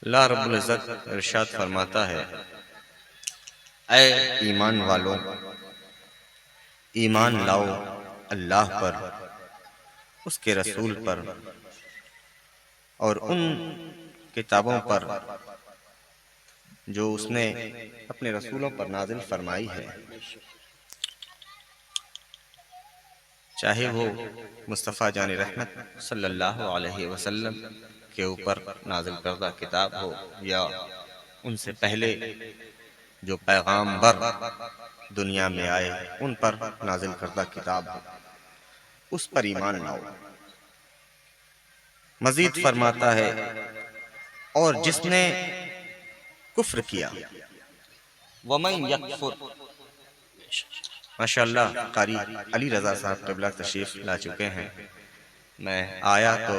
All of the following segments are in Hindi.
अल्लाह रब्बुल इज़्ज़त इरशाद फरमाता है, ऐ ईमान वालों, ईमान लाओ अल्लाह पर, उसके रसूल पर और उन किताबों पर जो उसने अपने रसूलों पर नाजिल फरमाई है, चाहे वो मुस्तफ़ा जान रहमत सल्लल्लाहु अलैहि वसल्लम के ऊपर नाजिल करदा किताब हो या उनसे पहले जो पैगाम्बर दुनिया में आए उन पर नाजिल करदा किताब हो, उस पर ईमान लाओ। मजीद फरमाता है, और जिसने कुफ्र किया, वमन यकफुर, माशाअल्लाह कारी अली रज़ा साहब क़िबला तशरीफ़ ला चुके हैं। मैं आया तो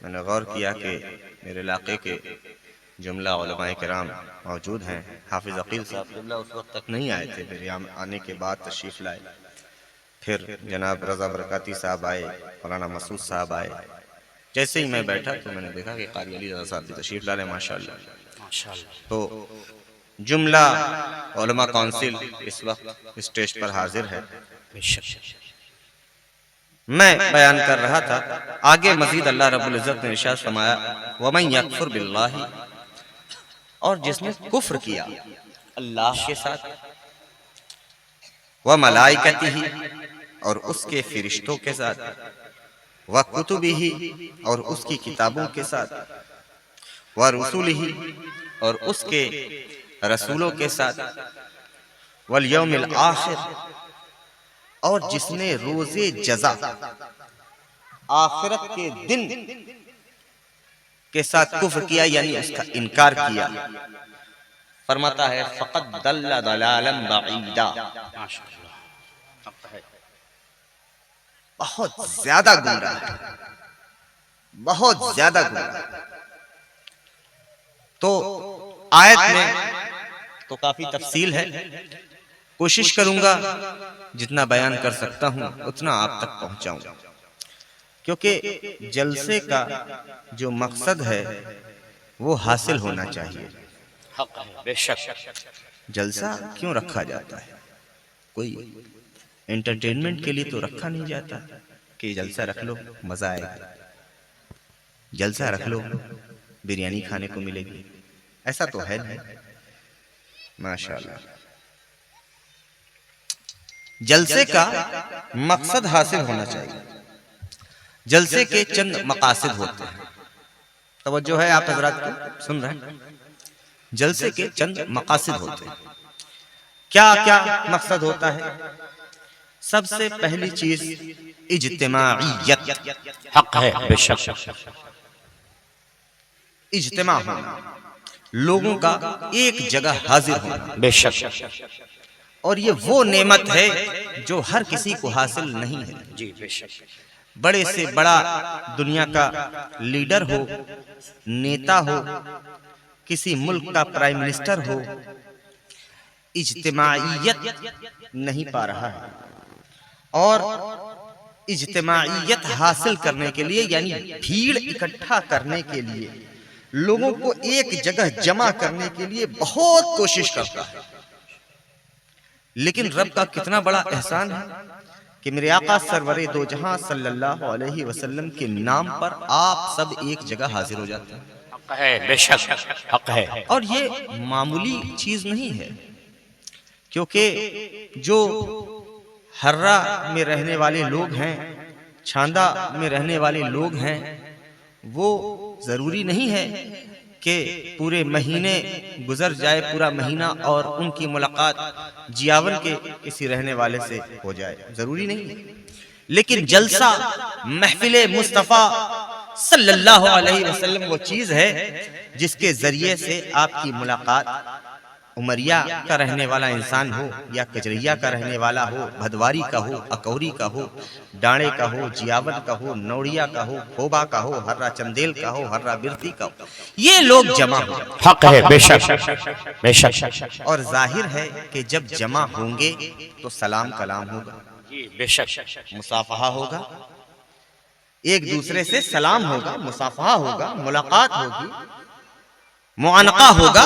मैंने गौर किया कि मेरे इलाके के जुमला उलमाए किराम मौजूद हैं। हाफिज़ अकील साहब क़िबला उस वक्त तक नहीं आए थे, मेरे यहाँ आने के बाद तशरीफ़ लाए। फिर जनाब रज़ा बरकाती साहब आए, मौलाना मसूद साहब आए। जैसे ही मैं बैठा तो मैंने देखा कि कारी अली रज़ा साहब भी तशरीफ़ ला रहे, माशाअल्लाह। तो जुमला उलमा काउंसिल इस वक्त स्टेज पर हाजिर है। मैं बयान कर रहा था, आगे मजीद अल्लाह रब्बुल इज़्ज़त ने इरशाद फरमाया, वमन यकफुर बिल्लाहि, और जिसने कुफ्र किया अल्लाह के साथ, व मलाइकतिही, और उसके फरिश्तों के साथ, व कुतुबिही, और उसकी किताबों के साथ, व रुसुलिही, और उसके रसूलों के साथ, वल यौमिल आखिर, और जिसने रोज़े जज़ा आखिरत के दिन के साथ कुफ्र किया यानी उसका इनकार किया, फरमाता है फ़क़द दल्ल दलालन बईदा, बहुत ज्यादा गुमराह है, बहुत ज्यादा गुमराह। तो आयत में तो काफी तफसील है, कोशिश करूंगा जितना बयान कर सकता हूं उतना आप तक पहुंचाऊं, क्योंकि जलसे का जो मकसद है वो हासिल होना चाहिए। बेशक जलसा क्यों रखा जाता है? कोई एंटरटेनमेंट के लिए तो रखा नहीं जाता कि जलसा रख लो मजा आएगा, जलसा रख लो बिरयानी खाने को मिलेगी, ऐसा तो है नहीं। माशाअल्लाह, जलसे का मकसद हासिल होना चाहिए। जलसे के चंद मकासद होते हैं, तवज्जो है आप हजरात को, सुन रहे हैं? जलसे के चंद मकासद होते हैं। क्या क्या मकसद होता है? सबसे पहली चीज इज्तिमाइयत, हक है बेशक, इज्तिमा होना, लोगों का एक जगह हाजिर होना, बेशक। और ये वो नेमत है जो हर किसी को हासिल नहीं है। जी बेशक। बड़े से बड़ा दुनिया का लीडर हो, नेता हो, किसी मुल्क का प्राइम मिनिस्टर हो, इज्तिमाइयत नहीं पा रहा है। और इज्तिमाइयत हासिल करने के लिए यानी भीड़ इकट्ठा करने के लिए, लोगों को एक जगह जमा करने के लिए बहुत कोशिश करता है। लेकिन रब का कितना बड़ा एहसान है कि मेरे आका सरवरे दो जहां सल्लल्लाहु अलैहि वसल्लम के नाम पर आप सब एक जगह हाजिर हो जाते हैं। हक है बेशक, हक है। और ये मामूली चीज नहीं है, क्योंकि जो हर्रा में रहने वाले लोग हैं, छांदा में रहने वाले लोग हैं, वो जरूरी नहीं है कि पूरे महीने गुजर जाए, पूरा महीना, और उनकी मुलाकात जियावन के किसी रहने वाले से हो जाए, जरूरी नहीं है। लेकिन जलसा महफिले मुस्तफ़ा सल्लल्लाहु अलैहि वसल्लम वो चीज है जिसके जरिए से आपकी मुलाकात उमरिया का रहने वाला इंसान हो, या कजरिया का रहने वाला हो, भदवारी का हो, अकौरी का हो, डाणे का हो, जियावत का हो, नौड़िया का हो, खोबा का हो, हर्रा चंदेल का हो, हर्रा बिरती का हो, ये लोग जमा हो। हक है बेशक, बेशक। और जाहिर है कि जब जमा होंगे तो सलाम कलाम होगा, बेशक, मुसाफहा होगा, एक दूसरे से सलाम होगा, मुसाफहा होगा, मुलाकात होगी। मुआनका होगा,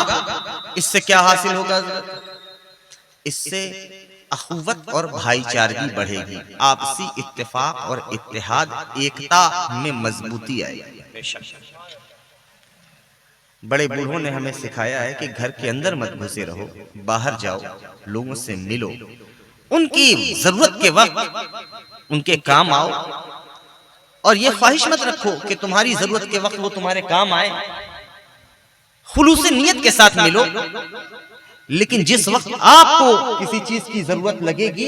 इससे क्या हासिल होगा? इससे अखुवत और भाईचारगी बढ़ेगी, आपसी इत्तेफाक और इत्तेहाद, एकता में मजबूती आएगी। बड़े बूढ़ों ने हमें सिखाया है कि घर के अंदर मत घुसे रहो, बाहर जाओ, लोगों से मिलो, उनकी जरूरत के वक्त उनके काम आओ, और ये ख्वाहिश मत रखो कि तुम्हारी जरूरत के वक्त वो तुम्हारे काम आए। खुलूस नियत के साथ मिलो, लेकिन जिस वक्त आपको किसी चीज की जरूरत लगेगी,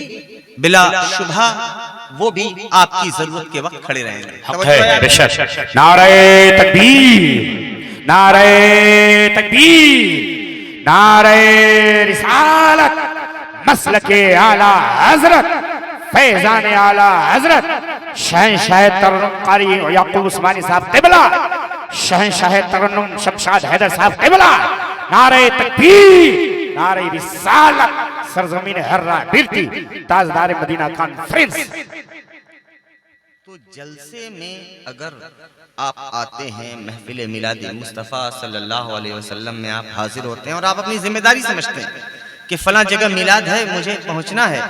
बिला शुबहा वो भी आपकी जरूरत के वक्त खड़े रहेंगे। नारे तकबीर, नारे तकबीर, नारे रिसालत, मसलके आला हजरत, फैजान आला हजरत, शहंशाह तरन्नुम कारी याकूब उस्मानी साहब क़िबला, शहंशाह तरन्नुम शमशाद हैदर साहब क़िबला, नारे तकबीर, नारे रिसालत, सरजमीन हर्रा बिरती, ताजदार मदीना कॉन्फ्रेंस। तो जलसे में अगर आप आते हैं, महफिल मिलाद मुस्तफ़ा सल्लल्लाहु अलैहि वसल्लम में आप हाजिर होते हैं और आप अपनी जिम्मेदारी समझते हैं कि फला जगह मिलाद है, मुझे पहुंचना है,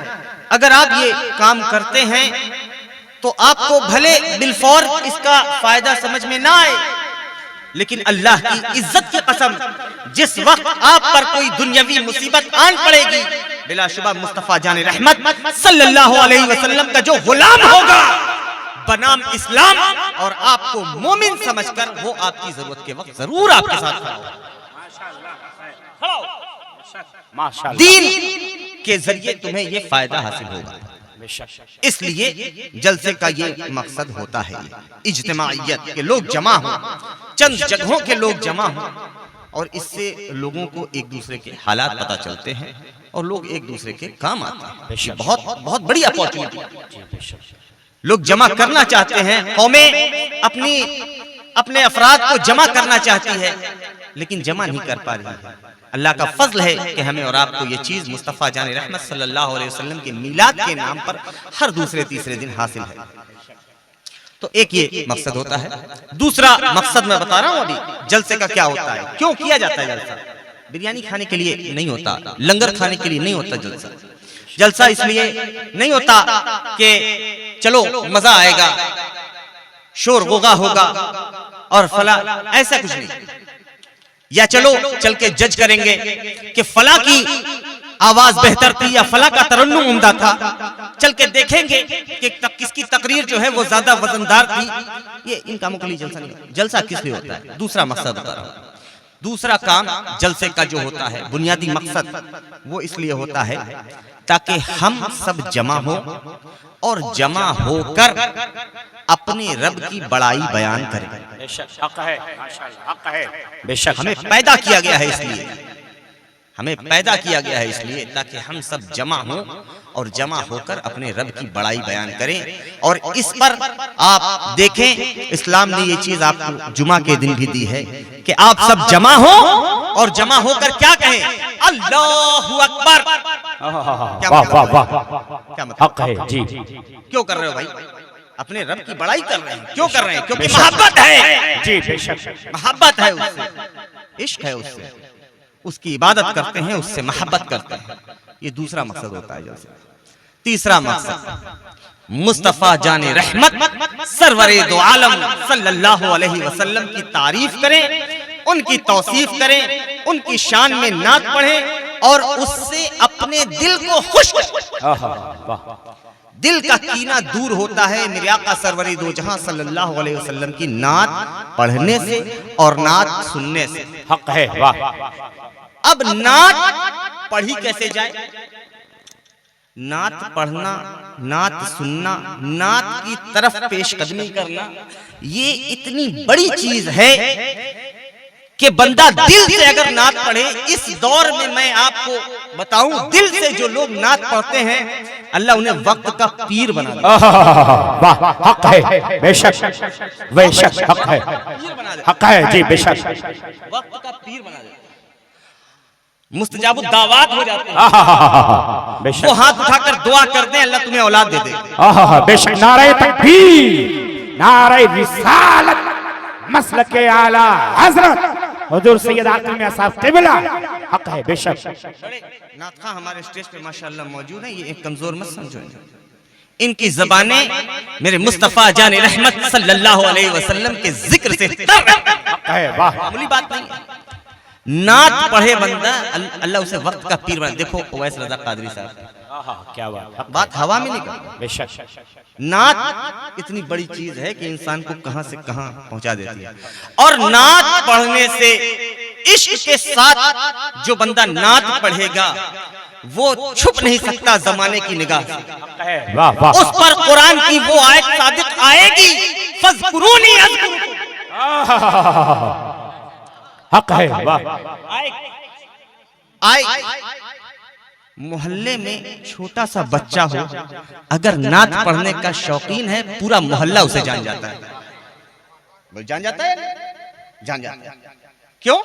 अगर आप ये काम करते हैं तो आपको भले बिलफौर इसका फायदा समझ में ना आए, लेकिन अल्लाह की इज्जत की कसम, जिस वक्त आप पर कोई दुनियावी मुसीबत आन पड़ेगी, बिलाशुबा मुस्तफ़ा जाने रहमत सल्लल्लाहु अलैहि वसल्लम का जो गुलाम होगा बनाम इस्लाम और आपको मोमिन समझकर, वो आपकी जरूरत के वक्त जरूर आपके साथ खड़ा होगा। माशाअल्लाह, दीन के जरिए तुम्हें ये फायदा हासिल होगा। इसलिए जलसे का ये मकसद होता है इज्तिमाइयत के लोग जमा हों, चंद जगहों के लोग जमा हों, और इससे लोगों को एक दूसरे के हालात पता चलते हैं और लोग एक दूसरे के काम आते हैं। ये बहुत बहुत बड़ी अपॉर्चुनिटी लोग जमा करना चाहते हैं, कौमें अपने अफराद को जमा करना चाहती है, लेकिन जमा नहीं कर पा रही है। अल्लाह का फजल है कि हमें और आपको ये चीज मुस्तफ़ा जाने रहमत सल्लल्लाहु अलैहि वसल्लम के मिलाद के नाम पर हर दूसरे तीसरे दिन हासिल है। तो एक ये मकसद होता है। दूसरा मकसद मैं बता रहा हूँ अभी, जलसे का क्या होता है, क्यों किया जाता है जलसा। बिरयानी खाने के लिए नहीं होता, लंगर खाने के लिए नहीं होता जलसा। जलसा इसलिए नहीं होता कि चलो मजा आएगा, शोर गोगा होगा और फला, ऐसा कुछ नहीं। या चलो चल के जज करेंगे कि फला की आवाज बेहतर थी या फला का तरन्नुम उम्दा था, चल के देखेंगे कि किसकी तकरीर जो है वो ज्यादा वजनदार थी। ये इन कामों के लिए जलसा नहीं। जलसा किस लिए होता है, दूसरा मकसद बता रहा हूं। दूसरा काम जलसे का जो होता है, बुनियादी मकसद, वो इसलिए होता है ताकि हम सब जमा हो और जमा होकर अपने रब की बड़ाई बयान करें। बेशक हक है, माशाअल्लाह हक है। बेशक हमें पैदा किया गया है इसलिए, हमें पैदा किया गया है इसलिए ताकि हम सब जमा हों और जमा होकर अपने रब की बड़ाई बयान करें। और इस पर आप देखें, इस्लाम ने ये चीज आपको जुमा के दिन भी दी है कि आप सब जमा हो और जमा होकर क्या कहें, अल्लाहु अकबर। वाह वाह वाह, क्या मतलब हक है जी। क्यों कर रहे हो भाई, अपने रब की बड़ाई कर रहे हैं। क्यों कर रहे हैं, क्योंकि मोहब्बत है जी, बेशक मोहब्बत है उससे, इश्क है उससे, उसकी इबादत करते हैं, उससे मोहब्बत करते हैं। ये दूसरा मकसद होता है जलसे। तीसरा मकसद मुस्तफ़ा जाने रहमत सरवरे दो आलम सल्लल्लाहु अलैहि वसल्लम की तारीफ करें, उनकी तौसीफ करें, उनकी शान में नात पढ़ें और उससे अपने दिल को खुश करें। दिल का कीना दूर होता है मेरे आका सरवरे दो जहां सल्लल्लाहु अलैहि वसल्लम की नात पढ़ने से और नात सुनने से। हक है, वाह। अब नात पढ़ी कैसे जाए, नात पढ़ना, नात सुनना, नात की तरफ पेशकदमी करना, ये इतनी बड़ी चीज है कि बंदा दिल से अगर नात पढ़े, इस दौर में मैं आपको बताऊं, दिल से जो लोग नात पढ़ते हैं अल्लाह उन्हें वक्त का पीर बना देता है। वाह, हक है, बेशक बेशक हक है, हक है जी, बेशक वक्त का पीर बना देता है। मुस्तजाबुद दावत हो जाते हैं, वो हाथ उठाकर दुआ करते हैं, अल्लाह तुम्हें औलाद दे दे। बेशक नारे तकबीर, नारे रिसालत, मसलके आला हजरत, हुजूर सैयद आकिल मियां साहब क़िबला हक है बेशक। बड़े नातखा हमारे स्टेज पे माशाअल्लाह मौजूद हैं, ये एक कमजोर मत समझो। इनकी ज़बानें मेरे मुस्तफ़ा जान रहमत सल्लल्लाहु अलैहि वसल्लम के जिक्र से तर है। वाह मामूली बात नहीं है। नात पढ़े बंदा अल्लाह उसे वक्त का पीर बना। देखो ओवैस रज़ा क़ादरी साहब, क्या बात हवा में नहीं कर। बेशक नात इतनी बड़ी चीज है कि इंसान को कहां से कहां पहुंचा देती है। और नात पढ़ने से इश्क के साथ जो बंदा नात पढ़ेगा वो छुप नहीं सकता जमाने की निगाह से। वाह वाह उस पर कुरान की वो आयत सादिक आएगी, फज़कुरूनी अज़कुरुकुम। हक है। वाह आए मोहल्ले में छोटा सा बच्चा हो, अगर नात पढ़ने का शौकीन है, पूरा मोहल्ला उसे जान जाता है। जान जाता है, जान जाता है। क्यों?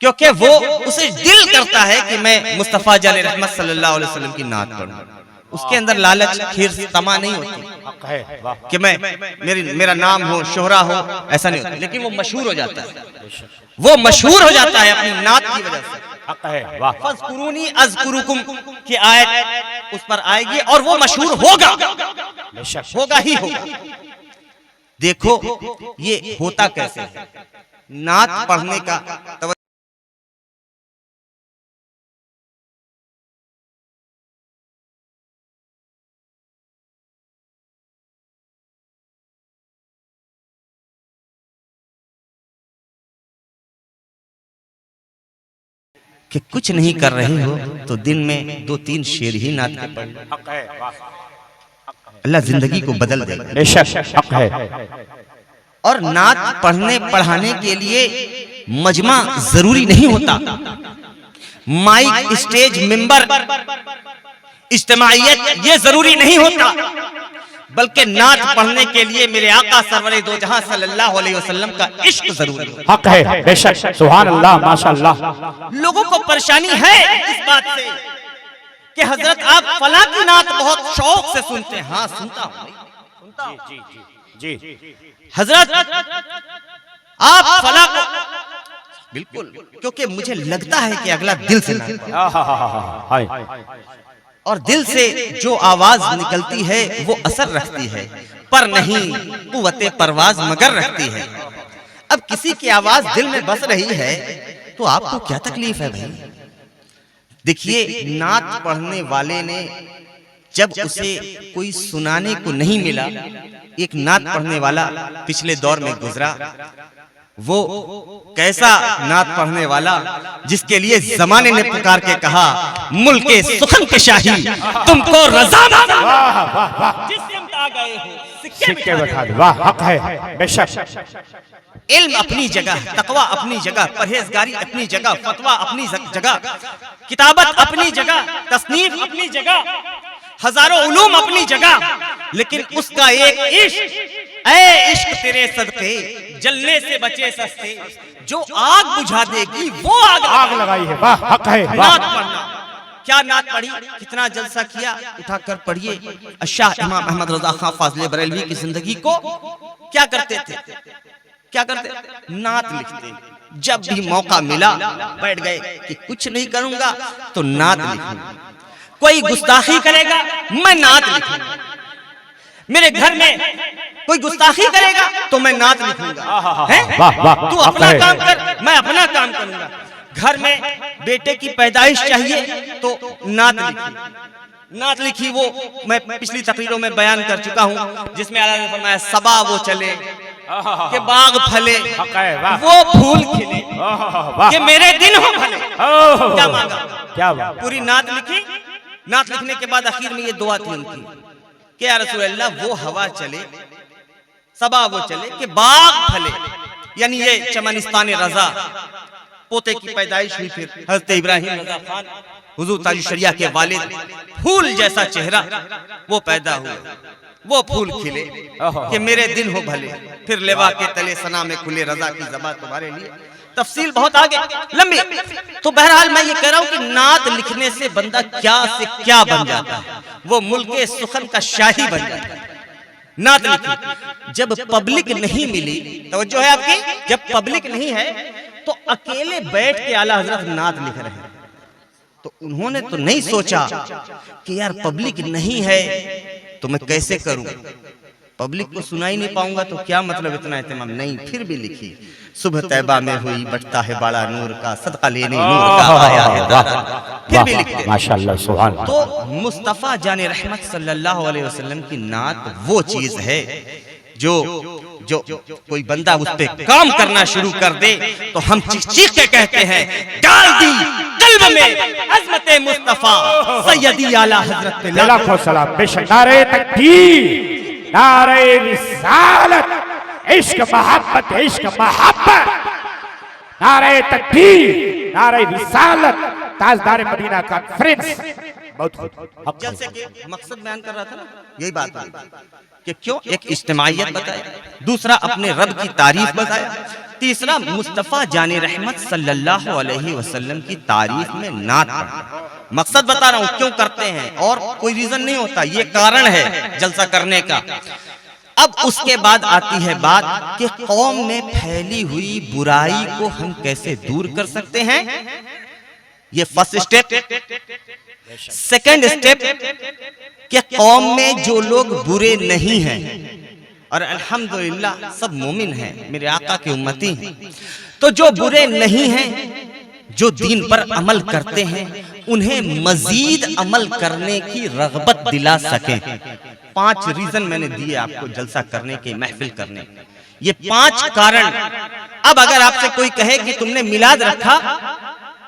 क्योंकि वो उसे दिल करता है कि मैं मुस्तफ़ा जान रहमत सल्लल्लाहु अलैहि वसल्लम की नात पढ़ूं। उसके अंदर लालच खीर तमा नहीं होती कि मेरा नाम हो, शोहरा हो, ऐसा नहीं होता। लेकिन वो मशहूर हो जाता है, वो मशहूर हो जाता है अपनी नात की वजह से। फज़कुरूनी अज़कुरुकुम की आयत उस पर आएगी और वो मशहूर होगा, होगा ही होगा। देखो ये होता कैसे है। नात पढ़ने का कि कुछ नहीं कर रहे हो तो दिन में 2-3 शेर ही नात के पढ़ लो, अल्लाह जिंदगी को बदल देगा। बेशक हक है। और नात पढ़ने पढ़ाने के लिए मजमा जरूरी नहीं होता। माइक, स्टेज, मिंबर, इज्तिमाइयत ये जरूरी नहीं होता, बल्कि नात पढ़ने के लिए मेरे आका सरवरे दो जहां सल्लल्लाहु अलैहि वसल्लम का इश्क जरूरी है। हक है बेशक। सुभान अल्लाह माशाअल्लाह। लोगों को परेशानी है इस बात से कि हजरत आप फला की नात बहुत शौक से सुनते हैं। हाँ सुनता हूं जी हजरत आप फला को, बिल्कुल, क्योंकि मुझे लगता है कि अगला दिल से और दिल से जो आवाज निकलती है वो असर रखती है, पर नहीं कुव्वते परवाज मगर रखती है। अब किसी की आवाज दिल में बस रही है तो आपको क्या तकलीफ है भाई। देखिए नात पढ़ने वाले ने जब उसे कोई सुनाने को नहीं मिला, एक नात पढ़ने वाला पिछले दौर में गुजरा, वो कैसा नात पढ़ने वाला जिसके लिए जमाने ने पुकार के कहा मुल्के सुखन के शाही तुमको रज़ा जिस सिमत आ गए हो सिक्के बैठा दो। वाह हक है बेशक। इल्म अपनी जगह, तकवा अपनी जगह, परहेजगारी अपनी जगह, फतवा अपनी जगह, किताबत अपनी जगह, तस्नीफ अपनी जगह, हजारों उलूम अपनी जगह, लेकिन उसका एक इश्क, ऐ इश्क तेरे सदके जलने से बचे सस्ते, जो आग बुझा देगी वो आग लगाई है। वाह हक है। नात पढ़ना, क्या नात पढ़ी, कितना जलसा किया, उठाकर पढ़िए। शाह इमाम अहमद रज़ा खां फाज़िले बरेलवी की जिंदगी को क्या करते थे, क्या करते, नात लिखते। जब भी मौका मिला बैठ गए कि कुछ नहीं करूंगा तो नात लिखूंगा, कोई गुस्ताखी करेगा मैं नात लिखूंगा, मेरे घर में कोई गुस्ताखी करेगा तो मैं नात लिखूंगा, तू अपना काम कर मैं अपना काम करूंगा। घर में बेटे की पैदाइश चाहिए तो नात लिखी, नात लिखी। वो मैं पिछली तकरीरों में बयान कर चुका हूं, जिसमें अल्लाह ने फरमाया सबा वो चले कि बाग फले वो फूल खिले कि मेरे दिन हो भले। क्या मांगा, क्या पूरी नात लिखी। नात लिखने के बाद आखिर में ये दुआ थी उनकी कि या रसूल अल्लाह वो हवा चले, सबा वो चले कि बाग फले, यानी ये चमनिस्तान रजा, पोते की पैदाइश हुई, फिर हजरत इब्राहिम रजा खान हुजूर ताज शरिया के वालिद, फूल जैसा चेहरा वो पैदा हुआ, वो फूल खिले कि मेरे दिन हो भले, फिर लेवा के तले सना में खुले रजा की ज़बान तुम्हारे लिए। तफसील बहुत आगे लंबी, तो बहरहाल मैं ये कह रहा हूं कि नात लिखने से बंदा क्या से क्या बन जाता है, वो मुल्के सुखन का शाही बन जाता है। नात लिखी, जब पब्लिक नहीं मिली, तवज्जो है आपकी, जब पब्लिक नहीं है तो अकेले बैठ के आला हजरत नात लिख रहे हैं। तो उन्होंने तो नहीं सोचा कि यार पब्लिक नहीं है तो मैं कैसे करूं, पब्लिक को सुनाई नहीं पाऊंगा तो क्या मतलब इतना एहतमाम। नहीं, फिर भी लिखी, सुबह तैबा में हुई बटता है बड़ा नूर का, सदका लेने नूर का आया है दारा। फिर भी लिखते माशाअल्लाह सुभान। तो मुस्तफ़ा जाने रहमत सल्लल्लाहु अलैहि वसल्लम की नात वो चीज है जो जो कोई बंदा उस पे काम करना शुरू कर दे तो हम चीख चीख के कहते हैं, डाल दी कल्ब में अज़मत मुस्तफ़ा सैयदी आला हजरत पे लाखों सलाम। बेशक नारे तकबीर, नारे रिसालत, इश्क मोहब्बत, इश्क मोहब्बत, नारे तकबीर, नारे रिसालत, ताजदार मदीना कॉन्फ्रेंस। बहुत जलसे के मकसद बयान कर रहा था ना, यही बात है कि क्यों एक इज्तिमाइयत बताया, दूसरा अपने रब की तारीफ बताया, तीसरा मुस्तफ़ा जाने रहमत सल्लल्लाहु अलैहि वसल्लम की तारीफ में नात पढ़ना। मकसद बता रहा हूं क्यों करते हैं, और कोई रीजन नहीं होता, ये कारण है जलसा करने का। अब उसके बाद आती है बात कि कौम में फैली हुई बुराई को हम कैसे दूर कर सकते हैं। ये फर्स्ट स्टेप। सेकंड स्टेप कि कौम में जो लोग बुरे नहीं हैं, और अल्हम्दुलिल्लाह सब मोमिन हैं, मेरे आका के उम्मती हैं, तो जो बुरे नहीं हैं, जो दीन पर अमल करते हैं, उन्हें मजीद अमल करने की रग़बत दिला सकें। 5 रीजन मैंने दिए आपको जलसा करने के, महफिल करने के, ये 5 कारण। अब अगर आपसे कोई कहे कि तुमने मिलाद रखा,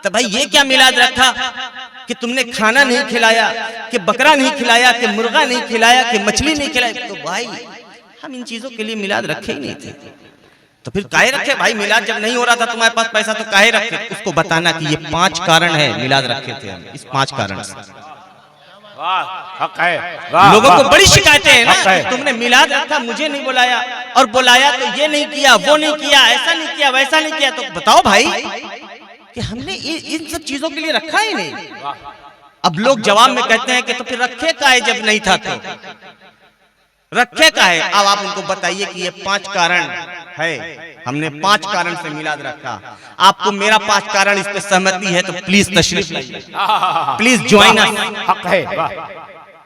तो भाई ये क्या मिलाद रखा कि तुमने खाना नहीं खिलाया, कि बकरा नहीं खिलाया, कि मुर्गा नहीं खिलाया, कि मछली नहीं खिलाई, तो भाई हम इन चीजों के लिए मिलाद रखे ही नहीं थे, तो फिर काहे रखे भाई। मिलाद जब नहीं हो रहा था तुम्हारे पास पैसा तो काहे रखे। उसको बताना कि ये 5 कारण है मिलाद रखे थे हम, इस 5 कारण से। हक है। लोगों को बड़ी शिकायतें हैं ना, तुमने मिलाद रखा, मुझे नहीं बुलाया, और बुलाया तो ये नहीं किया, वो नहीं किया, ऐसा नहीं किया, वैसा नहीं किया। तो बताओ भाई कि हमने इन सब चीजों के लिए रखा ही नहीं। अब लोग जवाब में कहते हैं कि तो फिर रखे काहे जब नहीं था, तो रखे काहे। अब आप उनको बताइए कि ये 5 कारण है, हमने 5 कारण से मिलाद रखा। आपको मेरा 5 कारण इस पे सहमति है तो प्लीज तशरीफ लाइए, प्लीज ज्वाइन अस। हक है।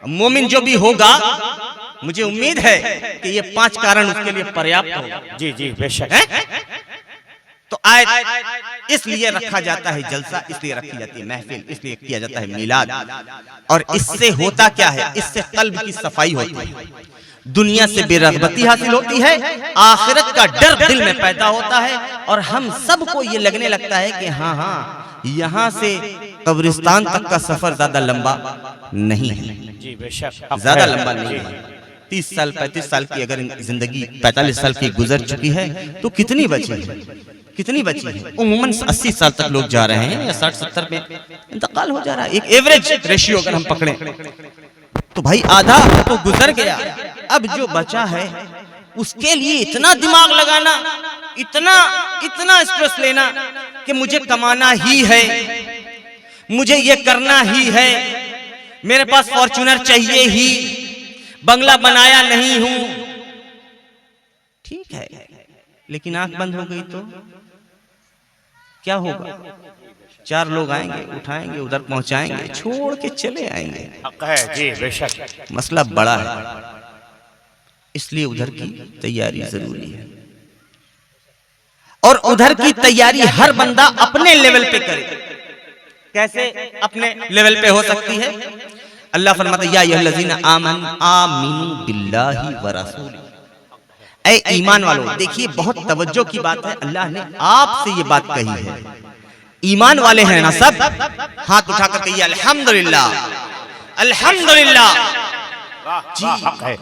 मोमिन जो भी होगा, मुझे उम्मीद है कि ये 5 कारण उसके लिए पर्याप्त होगा। जी जी बेशक। तो आयत इसलिए रखा जाता है जलसा, इसलिए रखी जाती है महफिल, इसलिए किया जाता है मिलाद। और इससे होता क्या है, इससे कल्ब की सफाई होती है, दुनिया से बेरग़बती हासिल होती है, आखिरत का डर दिल में पैदा होता है, और हम सबको ये लगने लगता है कि हाँ हाँ यहाँ से कब्रिस्तान तक का सफर ज्यादा लंबा नहीं है। जी बेशक, ज्यादा लंबा नहीं है। 30 साल 35 साल की अगर जिंदगी 45 साल की गुजर चुकी है तो कितनी बची है, कितनी बची है। उम्मन 80 साल तक लोग जा रहे हैं, या 60-70 में इंतकाल हो जा रहा है। एक एवरेज रेशियो अगर हम पकड़े तो भाई आधा तो गुजर गया। अब जो बचा है उसके लिए इतना दिमाग लगाना, इतना स्ट्रेस लेना कि मुझे कमाना ही है, मुझे ये करना ही है, मेरे पास फॉर्च्यूनर चाहिए ही, बंगला बनाया नहीं हूं। ठीक है, लेकिन आंख बंद हो गई तो क्या होगा। 4 लोग आएंगे, उठाएंगे, उधर पहुंचाएंगे, छोड़ के चले आएंगे। हक है। जी बेशक। मसला बड़ा है, इसलिए उधर की तैयारी जरूरी है, और उधर की तैयारी हर बंदा अपने लेवल पे करे। कैसे अपने लेवल पे हो सकती है। अल्लाह फरमाता है या अय्युहल्लज़ीना आमिनू बिल्लाहि व रसूलिही, ऐ ईमान वालों। देखिए बहुत तवज्जो की बात है, अल्लाह ने आपसे ये बात कही है। ईमान वाले हैं ना सब, हाथ उठाकर कहिए अल्हम्दुलिल्लाह, अल्हम्दुलिल्लाह। जी हक है।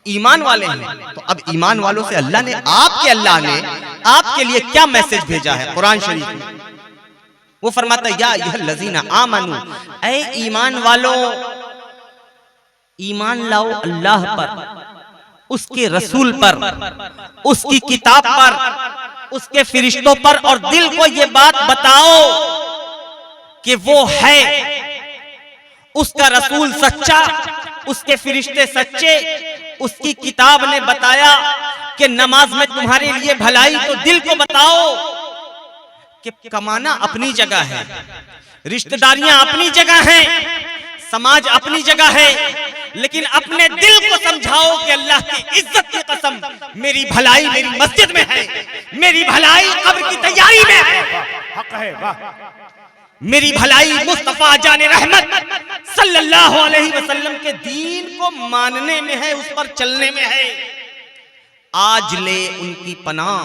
ईमान वाले हैं। तो अब ईमान वालों से अल्लाह ने आपके लिए क्या मैसेज भेजा है कुरान शरीफ में। वो फरमाता है या अय्युहल्लज़ीना आमनू, ऐ ईमान वालों, ईमान लाओ अल्लाह पर, उसके रसूल पर, उसकी किताब पर, उसके फरिश्तों पर, और दिल को ये बात बताओ कि वो है, उसका रसूल सच्चा, उसके फरिश्ते सच्चे, उसकी किताब ने बताया कि नमाज में तुम्हारे लिए भलाई, तो दिल को बताओ कि कमाना अपनी जगह है, रिश्तेदारियां अपनी जगह हैं, समाज अपनी जगह है, लेकिन अपने दिल को समझाओ कि अल्लाह की इज्जत की कसम मेरी भलाई मेरी मस्जिद में है, मेरी भलाई कब्र की तैयारी में है, हक है, वाह। मेरी भलाई मुस्तफा जाने रहमत सल्लल्लाहु अलैहि वसल्लम के दीन को मानने में है, उस पर चलने में है। आज ले उनकी पनाह,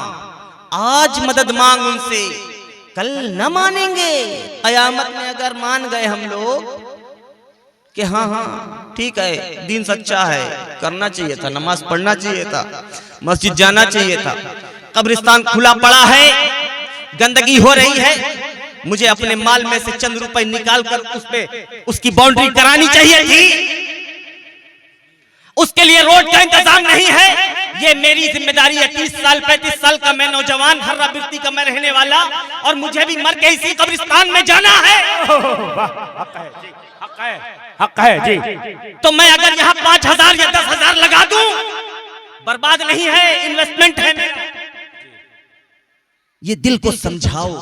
आज मदद मांग उनसे, कल न मानेंगे। कयामत में अगर मान गए हम लोग कि हाँ हाँ ठीक है, दीन सच्चा है, करना चाहिए था, नमाज पढ़ना चाहिए था, मस्जिद जाना चाहिए था, कब्रिस्तान खुला पड़ा है, गंदगी हो रही है, मुझे अपने माल में से चंद रुपए निकाल कर उस पे उसकी बाउंड्री करानी चाहिए थी, उसके लिए रोड का इंतजाम नहीं है, ये मेरी जिम्मेदारी है। 30 साल 35 साल का मैं नौजवान, हर्रा बिरती का मैं रहने वाला, और मुझे भी मर के इसी कब्रिस्तान में जाना है। हक है जी, हक है, हक है जी। तो मैं अगर यहाँ 5,000 या 10,000 लगा दूं, बर्बाद नहीं है, इन्वेस्टमेंट है मेरा। ये दिल को समझाओ,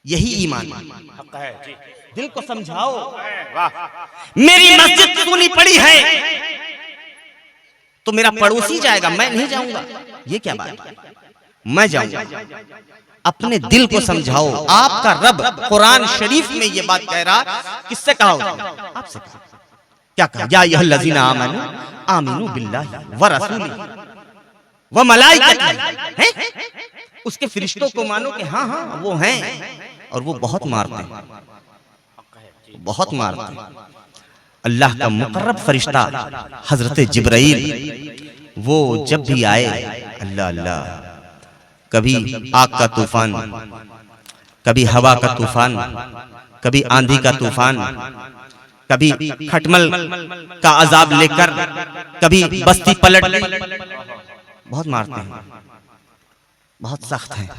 यही ईमान। हक है जी, दिल को समझाओ। वाह। मेरी मस्जिद सुनी पड़ी है तो मेरा पड़ोसी जाएगा, मैं नहीं जाऊंगा, ये क्या बात है? मैं जाऊंगा। अपने दिल को समझाओ। आपका रब कुरान शरीफ में ये बात कह रहा, किससे कहा? आपसे कहा। क्या कहा? या अय्युहल्लज़ीना आमनू आमिनू बिल्लाहि व रसूलिही व मलाइकतिही, उसके फरिश्तों को मानो कि हाँ हाँ वो हैं, और वो बहुत मारते हैं, बहुत मारते हैं। अल्लाह का मुकर्रब फरिश्ता हजरत जिब्राइल, वो जब भी आए, अल्लाह अल्लाह, कभी आग का तूफान, कभी हवा का तूफान, कभी आंधी का तूफान, कभी खटमल का अजाब लेकर, कभी बस्ती पलट गई, बहुत मारते हैं, बहुत सख्त हैं।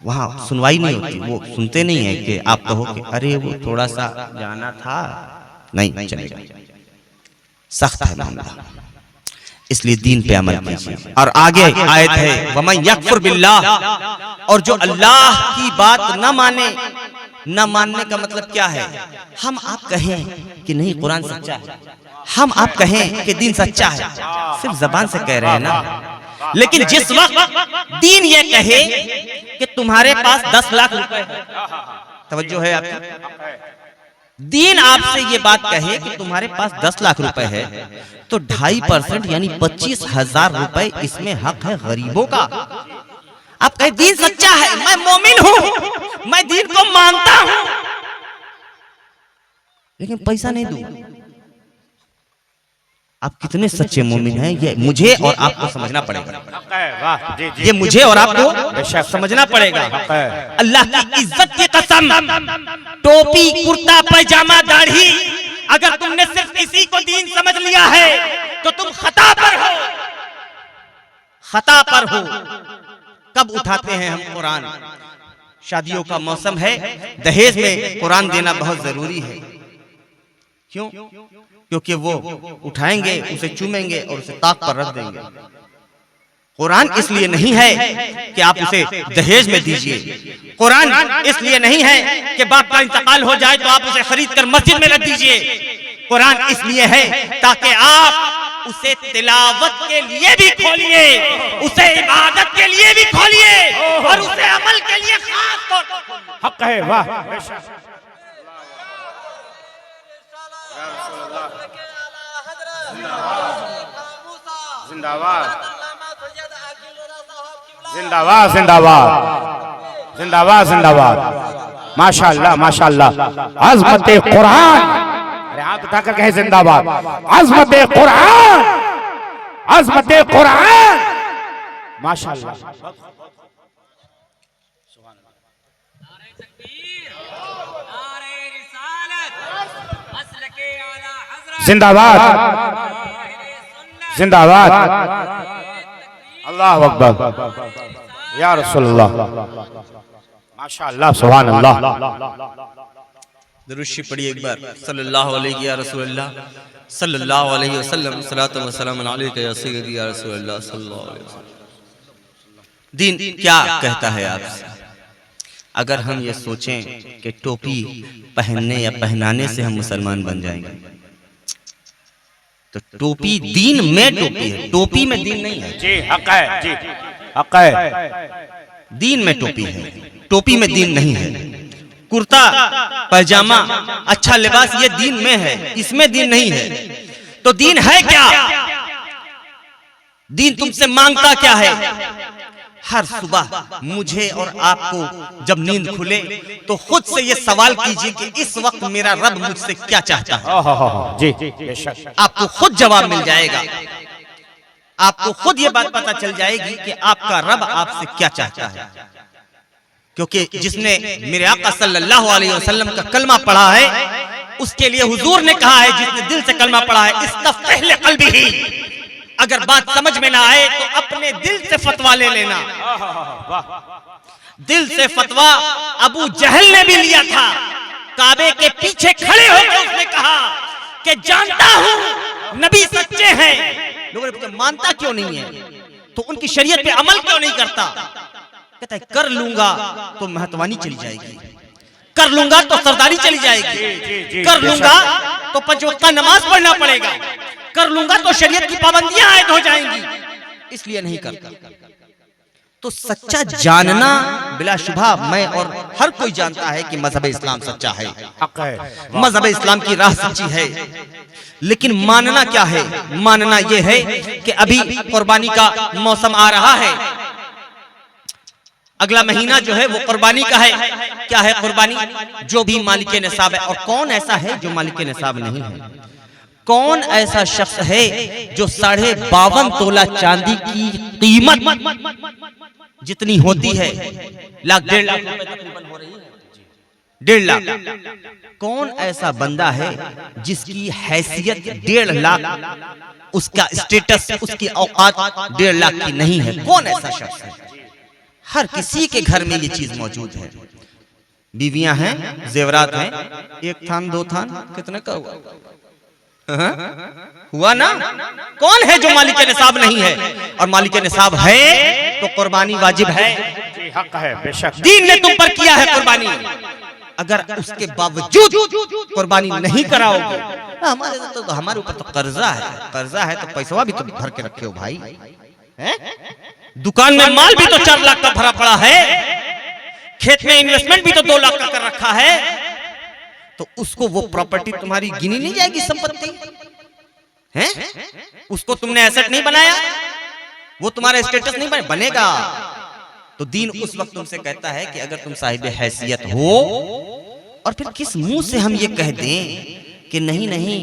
वहां सुनवाई नहीं होती, वो सुनते नहीं है कि आप कहो कि अरे वो थोड़ा सा जाना था, नहीं चलेगा, सख्त है मामला। इसलिए दीन पे अमल कीजिए। और आगे आयत है, वमन यकफुर बिल्लाह, और जो अल्लाह की बात न माने, न मानने का मतलब क्या है? हम आप कहें कि नहीं कुरान सच्चा है, हम आप कहें कि दीन सच्चा है, सिर्फ जबान से कह रहे हैं ना, लेकिन जिस वक्त दीन ये कहे कि तुम्हारे पास 10 लाख रुपए है, तवज्जो है आपकी, दीन आपसे ये बात कहे कि तुम्हारे पास 10 लाख रुपए है, तो 2.5% यानी 25,000 रुपए इसमें हक है गरीबों का। आप कहे दीन सच्चा है, मैं मोमिन हूं, मैं दीन को मानता हूं, लेकिन पैसा नहीं दूं। आप कितने सच्चे मोमिन हैं, ये मुझे और आपको समझना पड़ेगा। ये मुझे और आपको समझना पड़ेगा। अल्लाह की इज्जत की कसम, टोपी कुर्ता पैजामा दाढ़ी, अगर तुमने सिर्फ इसी को दीन समझ लिया है तो तुम खता पर हो, खता पर हो। कब उठाते हैं हम कुरान? शादियों का मौसम है, दहेज में कुरान देना बहुत जरूरी है। क्यों? क्योंकि वो उठाएंगे, उसे चूमेंगे और उसे ताक पर रख देंगे। कुरान इसलिए नहीं है कि आप उसे दहेज में दीजिए, कुरान इसलिए नहीं है कि बाप का इंतकाल हो जाए तो आप उसे खरीद कर मस्जिद में रख दीजिए। कुरान इसलिए है ताकि आप उसे तिलावत के लिए भी खोलिए, उसे इबादत के लिए भी खोलिए, और उसे अमल के लिए खास तौर पर। हक है, वाह। जिंदाबाद जिंदाबाद जिंदाबाद जिंदाबाद जिंदाबाद, माशाअल्लाह माशाअल्लाह। अज़मत कुरान, अरे हाथ उठाकर कहे जिंदाबाद। अज़मत कुरान, अज़मत कुरान, माशाअल्लाह। जिंदाबाद जिंदाबाद, अल्लाह अकबर, या रसूलुल्लाह, माशाअल्लाह, सुभान अल्लाह। दुरूद शरीफ पढ़िए एक बार, सल्लल्लाहु अलैहि या रसूलुल्लाह सल्लल्लाहु अलैहि वसल्लम, सलातो व सलाम अलैका या सय्यदी या रसूलुल्लाह सल्लल्लाहु अलैहि वसल्लम। दीन क्या कहता है आपसे? अगर हम ये सोचें कि टोपी पहनने या पहनाने से हम मुसलमान बन जाएंगे, तो टोपी दीन में टोपी है, टोपी में दीन नहीं है। जी हक है, जी हक है। दीन में टोपी है, टोपी में दीन नहीं है। कुर्ता पैजामा अच्छा लिबास ये दीन में है, इसमें दीन नहीं है। तो दीन है क्या? दीन तुमसे मांगता क्या है? हर सुबह मुझे और आपको जब नींद खुले तो खुद से ये सवाल कीजिए कि इस वक्त मेरा रब मुझसे क्या चाहता है। जी बेशक, आपको खुद जवाब मिल जाएगा। आपको खुद ये बात पता चल जाएगी कि आपका रब आपसे क्या चाहता है। क्योंकि जिसने मेरे आका सल्लल्लाहु अलैहि वसल्लम का कलमा पढ़ा है, उसके लिए हुजूर ने कहा है, जिसने दिल से कलमा पढ़ा है, इस्तफ्तिह क़ल्बिही, अगर बात समझ में ना आए तो अपने दिल से फतवा ले लेना। दिल से फतवा अबू जहल ने भी लिया था। काबे के पीछे खड़े होकर उसने कहा कि जानता हूं नबी सच्चे हैं। लोगों ने पूछा मानता क्यों नहीं है, तो उनकी शरीयत पे अमल क्यों नहीं करता? कहता है कर लूंगा तो महतवानी चली जाएगी, कर लूंगा तो सरदारी चली जाएगी, कर लूंगा तो 5 वक्त का नमाज पढ़ना पड़ेगा, कर लूंगा तो शरीयत की पाबंदियां आयद हो जाएंगी, इसलिए नहीं करता। तो सच्चा जानना बिलाशुबा मैं और हर कोई जानता है कि मजहब इस्लाम सच्चा है, मजहब इस्लाम की राह सच्ची है। लेकिन मानना क्या है? मानना यह है कि अभी कुर्बानी का मौसम आ रहा है, अगला महीना जो है वो कुर्बानी का है। क्या है कुर्बानी? जो भी मालिक निसाब है। और कौन ऐसा है जो मालिक निसाब नहीं है? कौन ऐसा शख्स है जो 52.5 तोला चांदी की कीमत जितनी होती है, लाख 1.5 लाख रुपए तकरीबन हो रही है, 1.5 लाख, कौन ऐसा बंदा है जिसकी हैसियत 1.5 लाख, उसका स्टेटस, उसकी औकात 1.5 लाख की नहीं है? कौन ऐसा शख्स है? हर किसी के घर में ये चीज मौजूद है। बीवियां हैं, जेवरात हैं, 1 थान 2 थान, कितने का हुआ? हुआ ना? कौन है जो मालिक निसाब नहीं है? और मालिक निसाब है तो कुर्बानी वाजिब है। जी हक है, बेशक। दीन ने तुम पर किया है कुर्बानी, अगर उसके बावजूद कुर्बानी नहीं कराओगे, हमारे ऊपर तो कर्जा है तो पैसा भी तुम भर के रखे हो भाई, हैं? दुकान में माल भी तो 4 लाख का भरा पड़ा है, खेत में इन्वेस्टमेंट भी तो 2 लाख का कर रखा है, तो उसको वो प्रॉपर्टी तुम्हारी गिनी नहीं जाएगी संपत्ति, हैं? उसको तुमने एसेट नहीं बनाया, वो तुम्हारा स्टेटस नहीं बनेगा। तो दीन उस वक्त तुमसे कहता है कि अगर तुम साहिब हैसियत हो, और फिर किस मुंह से हम ये कह दें कि नहीं नहीं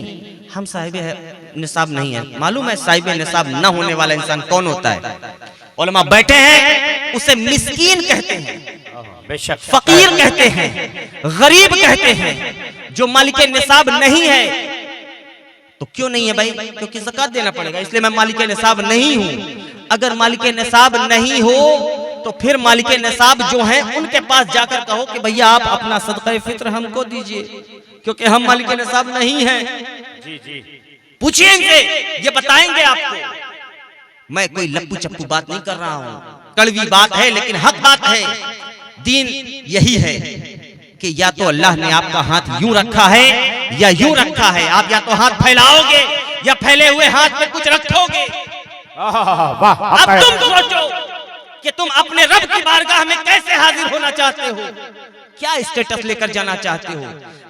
हम साहिब निसाब नहीं है? मालूम है साहिब निसाब न होने वाला इंसान कौन होता है? उलमा बैठे हैं, उसे मिस्कीन कहते हैं, बेशक, फकीर कहते हैं, गरीब कहते हैं। जो मालिक निसाब नहीं है, तो क्यों नहीं है भाई? क्योंकि ज़कात देना पड़ेगा, इसलिए मैं मालिक निसाब नहीं हूं। अगर मालिक निसाब नहीं हो तो फिर मालिक निसाब जो हैं उनके पास जाकर कहो कि भैया आप अपना सदक़े फित्र हमको दीजिए, क्योंकि हम मालिक निसाब नहीं हैं। जी जी, पूछिए इनसे, ये बताएंगे आपको। मैं कोई लप्पू चप्पू बात नहीं कर रहा हूं, कड़वी बात है लेकिन हक बात है। दीन यही है कि या तो अल्लाह ने आपका हाथ यूं रखा है या यूं रखा है, आप या तो हाथ फैलाओगे या फैले हुए हाथ में कुछ रखोगे। अब तुम सोचो कि तुम अपने रब की बारगाह में कैसे हाजिर होना चाहते हो, क्या स्टेटस लेकर जाना चाहते हो?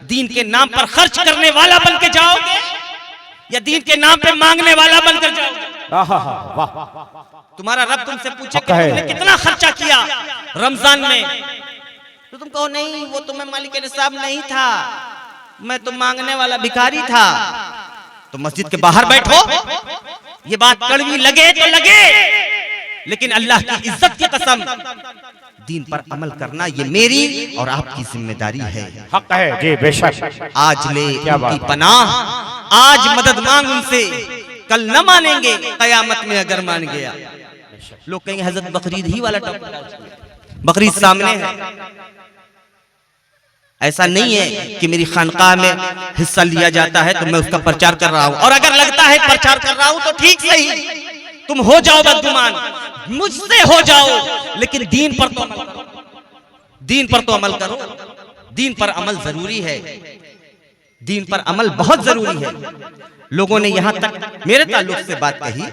दीन के नाम पर खर्च करने वाला बन के जाओगे या दीन के नाम पे मांगने वाला बनकर जाओगे? तुम्हारा रब तुमसे पूछे कि तुमने कितना खर्चा किया रमजान में, तो तुम कहो नहीं वो तो मैं मालिक निसाब नहीं था, मैं तो मांगने वाला भिखारी था। तो मस्जिद के बाहर बैठो, ये बात कड़वी लगे तो लगे, लेकिन अल्लाह की इज्जत की कसम दीन पर अमल करना ये मेरी और आपकी जिम्मेदारी है। हक है, जी बेशक। आज ले उनकी पनाह, आज मदद मांग उनसे, कल न मानेंगे कयामत में अगर मान गया। लोग कहेंगे हजरत बकरीद ही वाला टॉपिक, बकरीद सामने है। ऐसा नहीं है कि मेरी खानकाह में हिस्सा लिया जाता है तो मैं उसका प्रचार कर रहा हूं, और अगर लगता है प्रचार कर रहा हूं तो ठीक सही, तुम हो जाओ बदगुमान, मुझसे हो जाओ, लेकिन दीन पर तो अमल करो, दीन पर तो अमल करो। दीन पर अमल जरूरी है, दीन पर अमल बहुत जरूरी है। लोगों ने यहां तक मेरे ताल्लुक से बात कही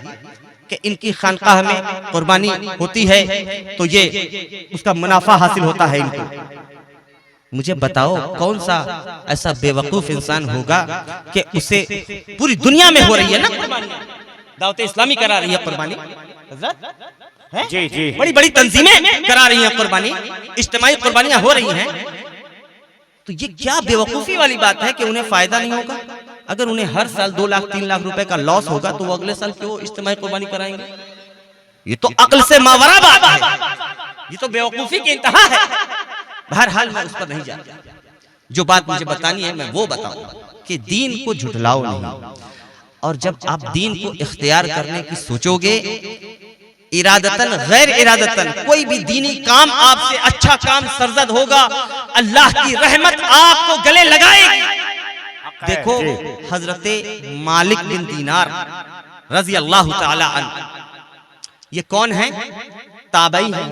कि इनकी खानकाह में कुर्बानी होती है तो ये उसका मुनाफा हासिल होता है इनको। मुझे बताओ कौन सा ऐसा बेवकूफ इंसान होगा कि उसे पूरी दुनिया में हो रही है ना कुर्बानी, दावत इस्लामी करा रही है कुर्बानी, जी जी, बड़ी बड़ी तंजीमें करा रही हैं कुर्बानी, इज्तिमाई कुर्बानियां हो रही हैं, तो ये क्या बेवकूफी वाली बात है कि उन्हें फायदा नहीं होगा? अगर उन्हें हर साल 2 लाख 3 लाख रुपए का लॉस होगा तो वो अगले साल क्यों इज्तिमाई कुर्बानी कराएंगे? ये तो अक्ल से मावरा बात है, ये तो बेवकूफी की इंतहा है। बहरहाल मैं उस पर नहीं जाता, जो बात मुझे बतानी है मैं वो बताऊं कि दीन को झुठलाओ नहीं, और जब आप दीन को इख्तियार करने की सोचोगे, इरादतन गैर इरादतन कोई भी दीनी काम आपसे अच्छा काम सरजद होगा, अल्लाह की रहमत आपको गले लगाएगी। देखो हजरते मालिक बिन दीनार रजी अल्लाह ताला अन्हु, ये कौन है? ताबई है।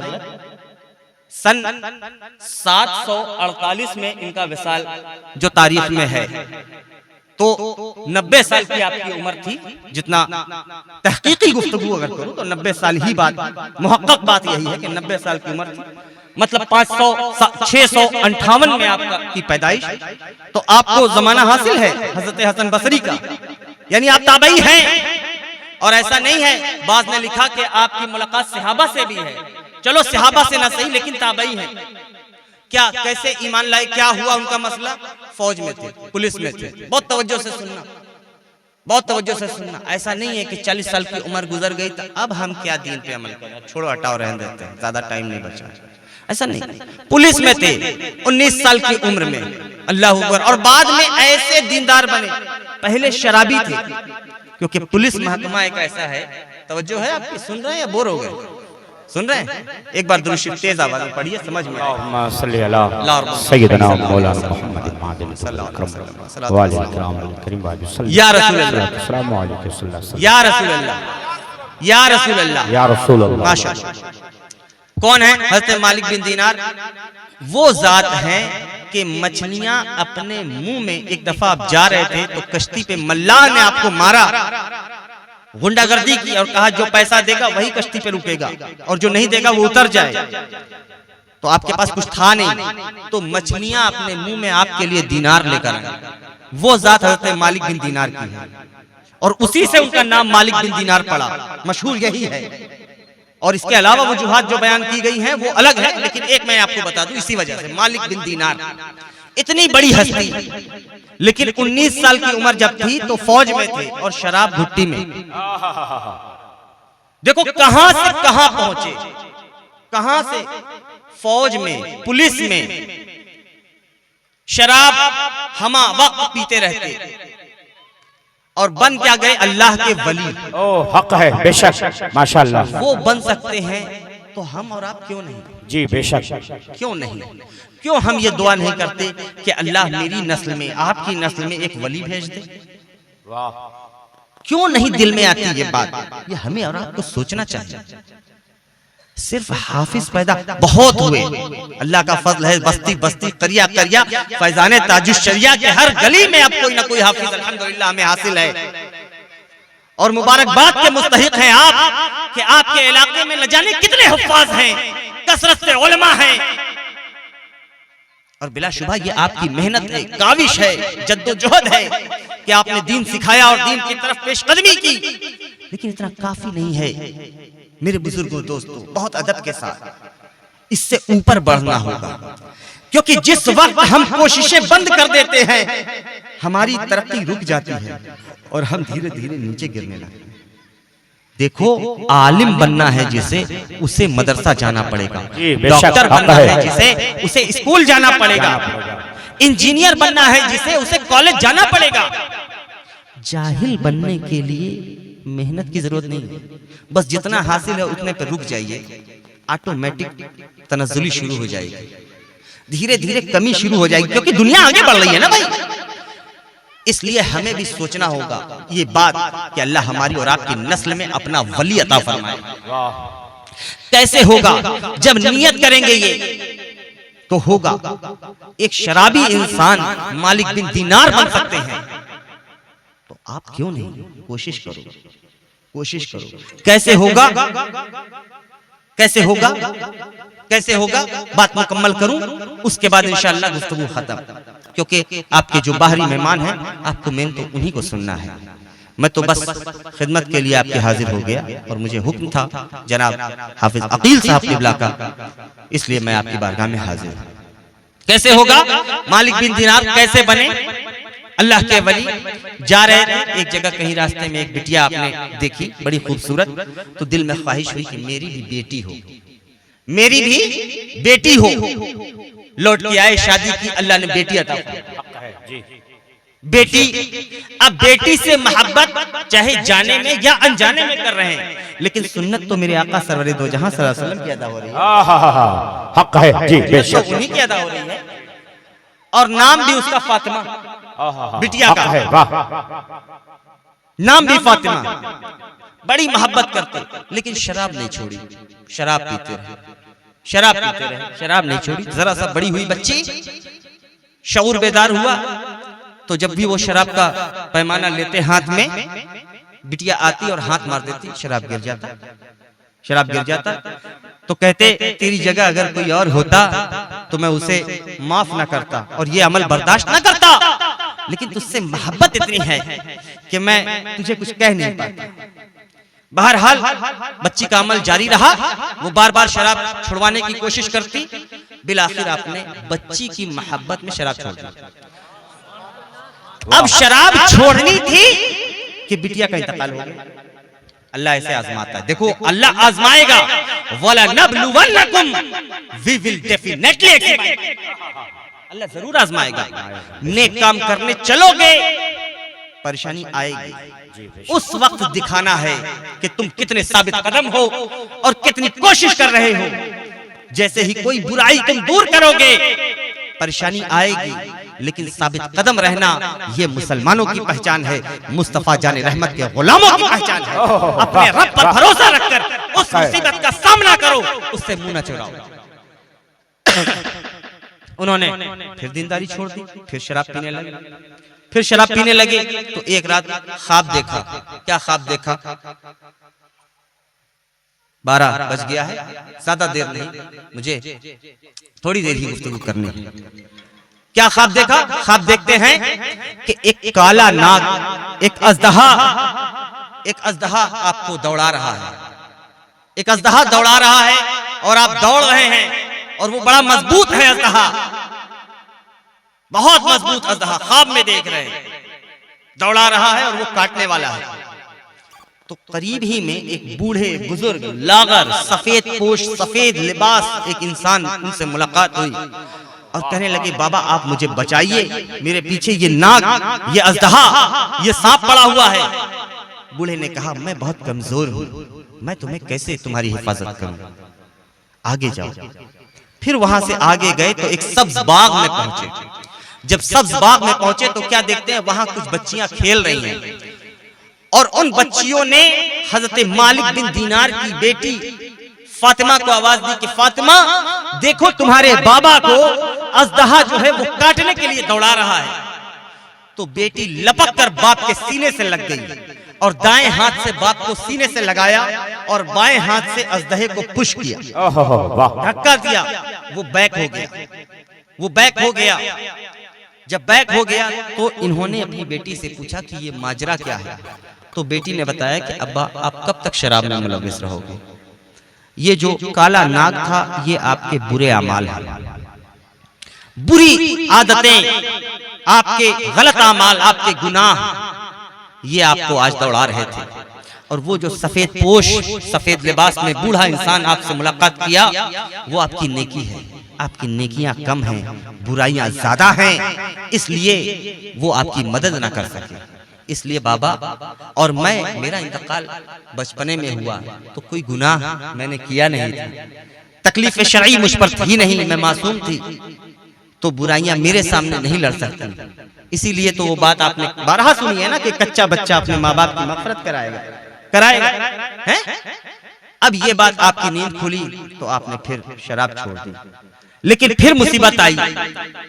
सन 748 में इनका विसाल जो तारीख में है, तो 90 साल की आपकी उम्र थी। जितना तहकीकी गुफ्तगू अगर करूं तो 90 साल ही बात, मुहक्कक बात यही है कि 90 साल की उम्र थी, मतलब 658 में आपका की पैदाइश, तो आपको जमाना हासिल है हजरत हसन बसरी का, यानी आप ताबई हैं। और ऐसा नहीं है, बाज़ ने लिखा कि आपकी मुलाकात सहाबा से भी है, चलो सहाबा से ना सही लेकिन ताबई हैं। क्या कैसे ईमान लाए, क्या हुआ उनका मसला? फौज में थे, पुलिस में थे। बहुत तवज्जो से सुनना, बहुत तवज्जो से सुनना। ऐसा नहीं है कि 40 साल की उम्र गुजर गई तो अब हम क्या दीन पे अमल करें, छोड़ो हटाओ रहने देते हैं, ज्यादा टाइम नहीं बचा। ऐसा नहीं, पुलिस में थे 19 साल की उम्र में, अल्लाह अकबर। और बाद में ऐसे दीनदार बने, पहले शराबी थे, क्योंकि पुलिस महकमा एक ऐसा है। तवज्जो है आपकी? सुन रहे हैं या बोर हो गए? सुन रहे हैं? एक बार दुरूद शरीफ तेज आवाज में पढ़िए, समझ में अल्लाहुम्मा सल्ली अला सय्यिदना मौलाना मुहम्मद या रसूल अल्लाह, या रसूल अल्लाह, या रसूल अल्लाह, या रसूल अल्लाह। माशाअल्लाह। कौन है? हज़रत मालिक बिन दीनार वो जात हैं कि मछलियां अपने मुंह में, एक दफा आप जा रहे थे तो कश्ती पे मल्लाह ने आपको मारा, गुंडागर्दी की, और कहा जो पैसा देगा वही कश्ती पे रुकेगा और जो नहीं देगा वो उतर जाए। तो आपके पास कुछ था नहीं, तो मछलियां अपने मुंह में आपके लिए दीनार लेकर आए। वो जात हज़रत मालिक बिन दीनार की है, और उसी से उनका नाम मालिक बिन दीनार पड़ा, मशहूर यही है। और इसके अलावा वजूहात जो बयान की गई हैं वो अलग है, लेकिन एक मैं आपको बता दूं, इसी वजह से मालिक बिन दीनार इतनी बड़ी हस्ती, लेकिन 19 साल की उम्र जब थी तो फौज में थे और शराब भुट्टी में। देखो कहां से कहां पहुंचे, कहां से, फौज में, पुलिस में, शराब हमा वक्त पीते रहते, और बन क्या गए? अल्लाह के वली। ओ हक है, बेशक, माशाअल्लाह। वो बन सकते हैं तो हम और आप क्यों नहीं? जी बेशक, क्यों नहीं? क्यों हम ये दुआ नहीं करते कि अल्लाह मेरी नस्ल में, आपकी नस्ल में एक वली भेज दे? क्यों नहीं दिल में आती ये बात? ये हमें और आपको सोचना चाहिए। सिर्फ हाफिज पैदा बहुत हुए, अल्लाह का फजल है, बस्ती बस्ती, करिया करिया, फैजाने ताजुश शरिया के हर गली में अब कोई ना कोई हाफिज अल्हम्दुलिल्लाह हमें हासिल है। और मुबारकबाद के मुस्तहिक हैं आप कि आपके इलाके में न जाने कितने हुफ्फाज हैं, कसरत से उलमा हैं, और बिलाशुबा ये आपकी मेहनत है, काविश है, जद्दोजहद है कि आपने दीन सिखाया और दीन की तरफ पेशकदमी की। लेकिन इतना काफी नहीं है मेरे बुजुर्गों, दोस्तों, बहुत अदब के साथ इससे ऊपर बढ़ना होगा, क्योंकि जिस वक्त हम कोशिशें बंद कर देते हैं हमारी तरक्की रुक जाती है और हम धीरे धीरे नीचे गिरने लगते हैं। देखो आलिम बनना है जिसे, उसे मदरसा जाना पड़ेगा, डॉक्टर बनना है जिसे, उसे स्कूल जाना पड़ेगा, इंजीनियर बनना है जिसे, उसे कॉलेज जाना पड़ेगा। जाहिल बनने के लिए मेहनत की जरूरत नहीं है, बस जितना हासिल है उतने पर रुक जाइए, ऑटोमेटिक तनज़्ज़ुली शुरू हो जाएगी, धीरे धीरे कमी शुरू हो जाएगी, क्योंकि दुनिया आगे बढ़ रही है ना भाई। इसलिए हमें भी सोचना होगा ये बात कि अल्लाह हमारी और आपकी नस्ल में अपना वली अता फरमाए। कैसे होगा? जब नियत करेंगे ये तो होगा। एक शराबी इंसान मालिक बिन दीनार बन सकते हैं, तो आप क्यों नहीं? कोशिश करो, कोशिश करो। कैसे होगा? कैसे होगा? कैसे होगा? बात मुकम्मल करूं, उसके बाद इंशाअल्लाह गुफ्तगू खत्म, क्योंकि आपके जो बाहरी मेहमान हैं आपको मेन तो उन्हीं को सुनना है। मैं तो बस खिदमत के लिए आपके हाजिर हो गया और मुझे हुक्म था जनाब हाफिज अकील साहब क़िबला का, इसलिए मैं आपकी बारगाह में हाजिर हूं। कैसे होगा? मालिक बिन दीनार कैसे बने? अल्लाह के वली जा रहे थे एक जगह, कहीं रास्ते में एक बिटिया आपने देखी बड़ी खूबसूरत, तो दिल में ख्वाहिश हुई कि मेरी भी बेटी हो, मेरी भी बेटी हो। लौट के आए, शादी की, अल्लाह ने बेटी अता की। बेटी, अब बेटी से मोहब्बत चाहे जाने में या अनजाने में कर रहे हैं, लेकिन सुन्नत तो मेरे आका सरवरे दो जहां सल्लल्लाहु अलैहि वसल्लम की अदा हो रही है। हक है जी, बेशक उन्हीं की अदा हो रही है, और नाम भी उसका फातिमा, बिटिया का है। वाह, नाम भी फातिमा। बड़ी मोहब्बत करते, लेकिन शराब नहीं छोड़ी, शराब पीते रहे, शराब पीते रहे, शराब नहीं छोड़ी। जरा सा बड़ी हुई बच्ची, शऊर बेदार हुआ, तो जब भी वो शराब का पैमाना लेते हाथ में, बिटिया आती और हाथ मार देती, शराब गिर जाता, शराब गिर जाता। तो कहते तेरी जगह अगर कोई और होता तो मैं उसे माफ ना करता और ये अमल बर्दाश्त ना करता, लेकिन तुझसे मोहब्बत इतनी है कि मैं तुझे कुछ कह नहीं पाता। बहरहाल बच्ची का अमल जारी रहा, वो बार बार शराब छुड़वाने की कोशिश करती, बिलाखिर आपने बच्ची की मोहब्बत में शराब छोड़ दी। अब शराब छोड़नी थी कि बिटिया का इंतकाल हो गया। अल्लाह ऐसे आजमाता है। देखो अल्लाह आजमाएगा, वला नबलुवन्नकुम, वी विल डेफिनेटली, अल्लाह जरूर आजमाएगा। नेक काम करने चलोगे, परेशानी आएगी, उस वक्त दिखाना है कि तुम कितने साबित कदम हो और कितनी कोशिश कर रहे हो। जैसे ही कोई बुराई तुम दूर करोगे, परेशानी आएगी, लेकिन साबित कदम रहना ये मुसलमानों की पहचान है, मुस्तफा जाने रहमत के गुलामों की पहचान है। अपने रब पर भरोसा रखकर उस मुसीबत का सामना करो, उससे मुंह न चुराओ। उन्होंने फिर दीनदारी छोड़ दी, फिर शराब पीने लगे, फिर शराब पीने लगे। तो एक रात ख्वाब देखा। क्या ख्वाब देखा? 12 बज गया है, ज्यादा देर नहीं, मुझे थोड़ी देर ही गुफ्तगू करनी है। क्या ख्वाब देखा? ख्वाब देखते हैं कि एक काला नाग, एक अजदहा आपको दौड़ा रहा है, एक अजदहा दौड़ा रहा है और आप दौड़ रहे हैं, और वो बड़ा मजबूत है अजदहा, बहुत मजबूत अजदहा। ख्वाब में देख रहे हैं, दौड़ा रहा है और वो काटने वाला है। तो करीब ही में एक बूढ़े बुजुर्ग, लागर, सफेद पोश, सफेद लिबास एक इंसान, उनसे मुलाकात हुई और कहने लगे, बाबा आप मुझे बचाइए, मेरे पीछे ये नाग, ये अजदहा, ये सांप पड़ा हुआ है। बूढ़े ने कहा, मैं बहुत कमजोर हूं, मैं तुम्हें कैसे तुम्हारी हिफाजत करूं, आगे जाओ। फिर वहां से आगे गए तो एक सब्ज बाग में पहुंचे। जब सब्ज बाग में पहुंचे तो क्या देखते हैं, वहां कुछ बच्चियां खेल रही हैं, और उन बच्चियों ने हजरत मालिक बिन दीनार की बेटी फातिमा को आवाज दी कि फातिमा देखो, तुम्हारे बाबा को अजदहा जो है वो काटने के लिए दौड़ा रहा है। तो बेटी लपक कर बाप के सीने से लग गई और दाएं हाथ से बाप को सीने से लगाया और बाएं हाथ से अजदहे को पुश किया, धक्का दिया, वो बैक हो गया, वो बैक हो गया। जब बैक हो गया तो इन्होंने अपनी बेटी से पूछा कि ये माजरा क्या है। तो बेटी ने बताया कि अब्बा आप कब तक शराब में मुलविस रहोगे, ये जो काला नाग था ये आपके बुरे अमाल हैं, बुरी आदतें, आपके गलत अमाल, आपके गुनाह, ये आपको आज दौड़ा रहे थे। और वो जो सफेद पोश, सफेद लिबास में बूढ़ा इंसान आपसे मुलाकात किया, वो आपकी नेकी है, आपकी नेकियां कम हैं, बुराइयां ज्यादा हैं, इसलिए वो आपकी मदद ना कर सके। इसलिए बाबा और मैं, मेरा इंतकाल बचपने में हुआ तो कोई गुनाह मैंने किया नहीं था, तकलीफ शरई मुझ पर थी नहीं, मैं मासूम थी, तो बुराइयां मेरे सामने नहीं लड़ सकती। इसीलिए तो वो बात आपने बारहा सुनी है ना कि कच्चा बच्चा अपने माँ बाप की मगफरत कराएगा हैं? अब ये बात आपकी नींद खुली तो आपने फिर शराब छोड़ दी। लेकिन फिर मुसीबत आई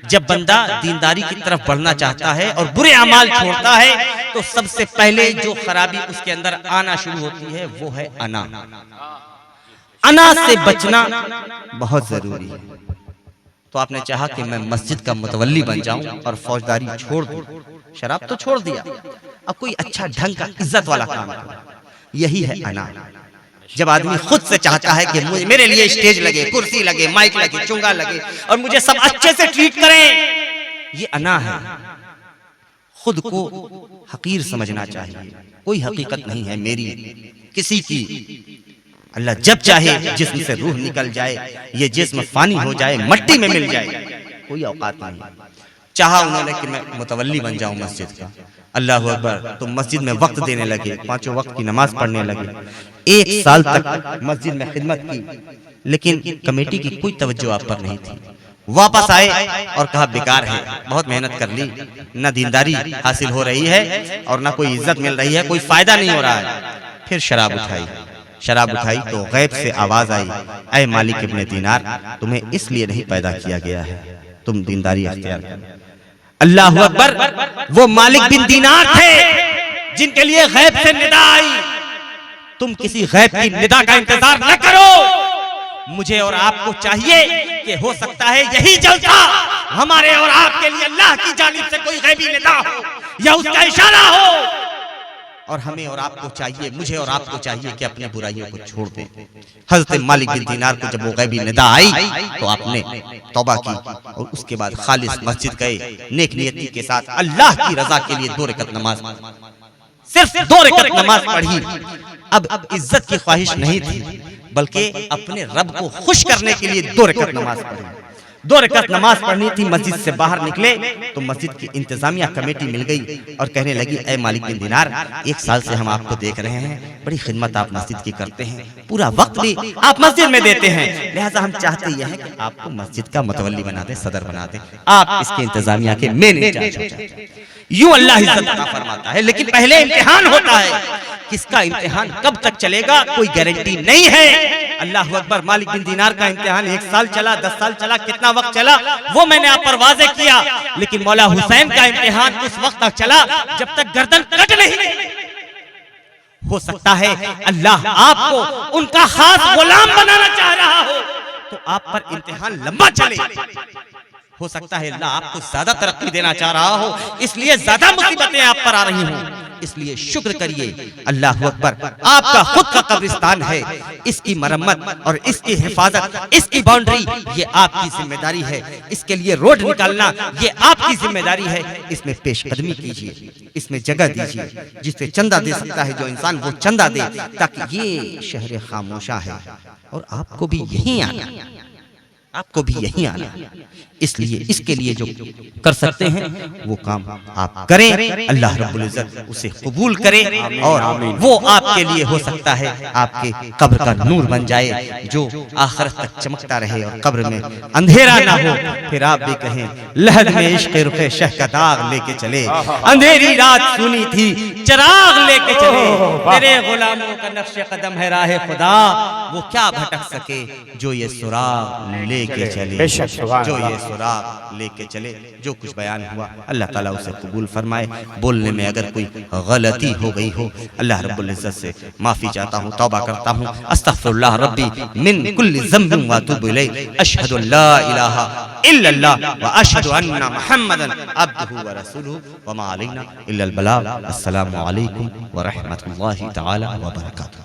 जब बंदा दीनदारी की तरफ बढ़ना चाहता है और बुरे अमाल छोड़ता है तो सबसे पहले जो खराबी उसके अंदर आना शुरू होती है वो है अना। अना से बचना बहुत जरूरी है। तो आपने चाहा कि मैं मस्जिद का मुतवल्ली बन जाऊं और फौजदारी छोड़ दूं, शराब तो छोड़ दिया, अब कोई अच्छा ढंग का इज्जत वाला काम करो। यही है अना। जब आदमी खुद से चाहता है कि मुझे मेरे लिए स्टेज लगे, कुर्सी लगे, माइक लगे, चुंगा लगे और मुझे सब अच्छे से ट्रीट करें, ये अना है। खुद को हकीर समझना चाहिए। कोई हकीकत नहीं है मेरी किसी की। अल्लाह जब चाहे जिस्म से रूह निकल जाए, ये जिस्म फानी हो जाए, मट्टी में मिल जाए, कोई औकात नहीं। चाहा उन्होंने कि मैं मुतवल्ली बन जाऊं मस्जिद का, अल्लाह अकबर, तो मस्जिद में वक्त देने लगे, 5 वक्त की नमाज पढ़ने लगे, 1 साल तक मस्जिद में खिदमत की, लेकिन कमेटी की कोई तवज्जो आप पर नहीं थी। वापस आए और कहा बेकार है, बहुत मेहनत कर ली, न दीनदारी हासिल हो रही है और न कोई इज्जत मिल रही है, कोई फायदा नहीं हो रहा है। फिर शराब उठाई तो गैब से आवाज आई, ऐ मालिक इब्ने दीनार, तुम्हें इसलिए नहीं पैदा किया गया है, तुम दीनदारी अख्तियार करो। अल्लाह अकबर, वो मालिक बिन दीनार थे जिनके लिए गैब से निदा आई। तुम किसी गैब की निदा का इंतजार न करो। मुझे और आपको चाहिए कि हो सकता है यही जलसा हमारे और आपके लिए अल्लाह की जानिब से कोई गैबी निदा हो या उसका इशारा हो, और हमें और आपको चाहिए, मुझे और आपको चाहिए कि अपनी बुराइयों को छोड़ दें। हजरत मालिक बिन दीनार को जब वो गैबी निदा आई तो आपने तौबा की और उसके बाद खालिस मस्जिद गए, नेक नियति के साथ अल्लाह की रजा के लिए 2 रकात नमाज, सिर्फ 2 रकात नमाज पढ़ी। अब इज्जत की ख्वाहिश नहीं थी, बल्कि अपने रब को खुश करने के लिए 2 रकात नमाज पढ़ी। 2 रकात नमाज पढ़नी थी। मस्जिद से बाहर निकले तो मस्जिद की इंतजामिया कमेटी मिल गई और कहने लगी, ऐ मालिक बिन दीनार, 1 साल से हम आपको देख रहे हैं, बड़ी खिदमत आप मस्जिद की करते हैं, पूरा वक्त भी आप मस्जिद में देते हैं, लिहाजा हम चाहते यह है कि आपको मस्जिद का मुतवल्ली बना दे, सदर बना दे, आप इसके इंतजामिया के मेन इंचार्ज हो जाए। यूं अल्लाह इज्जत अता फरमाता है, लेकिन पहले इम्तिहान होता है। किसका इम्तिहान कब तक चलेगा कोई गारंटी नहीं है। अल्लाह अकबर, मालिक बिन दीनार का इम्तिहान 1 साल चला, 10 साल चला, कितना वक्त चला वो मैंने आप पर वाज़ेह किया, लेकिन मौला हुसैन का इम्तिहान उस वक्त तक चला जब तक गर्दन कट नहीं। हो सकता है अल्लाह आपको उनका खास गुलाम बनाना चाह रहा हो तो आप पर इम्तिहान लंबा चले। हो सकता है अल्लाह आपको ज्यादा तरक्की देना चाह रहा हो, इसलिए ज्यादा मुसीबतें आप पर आ रही हों। इसलिए शुक्र करिए। अल्लाह अकबर, आपका खुद का कब्रिस्तान है, इसकी मरम्मत और इसकी हिफाजत, इसकी बाउंड्री ये आपकी जिम्मेदारी है। इसके लिए रोड निकालना ये आपकी जिम्मेदारी है। इसमें पेशकदमी कीजिए, इसमें जगह दीजिए। जिससे चंदा दे सकता है जो इंसान, वो चंदा दे, ताकि ये शहर खामोशा है और आपको भी यहीं आना, आपको भी यहीं आना। इसलिए इसके लिए जो कर सकते हैं वो काम आप करें, अल्लाह रब्बुल इज्जत उसे कबूल करे और वो आपके लिए हो सकता है आपके कब्र का नूर बन जाए, जो आखिरत तक चमकता रहे और कब्र में अंधेरा ना हो। फिर आप भी कहें, लहद में इश्क रुखे शह का दाग लेके चले, अंधेरी रात सुनी थी चिराग लेके चले, तेरे गुलामों का नक्शे कदम है राह खुदा, वो क्या भटक सके जो ये सुराग लेके चले, जो ये सुराग लेके चले। जो कुछ बयान हुआ अल्लाह ताला उसे कबूल फरमाए। बोलने में अगर कोई गलती हो गई हो, अल्लाह रब्बुल इज्जत से माफी चाहता हूँ, तौबा करता हूँ। अस्तगफिरुल्लाह रब्बी मिन कुल्ली ज़ंबिन व अतूबु इलैहि, अशहदु अल्ला इलाहा इल्लल्लाह व अशहदु अन्ना मुहम्मदन अब्दुहु व रसूलुहु व मा अलैना इल्लल बलाग। अस्सलामु अलैकुम व रहमतुल्लाहि तआला व बरकातुहू।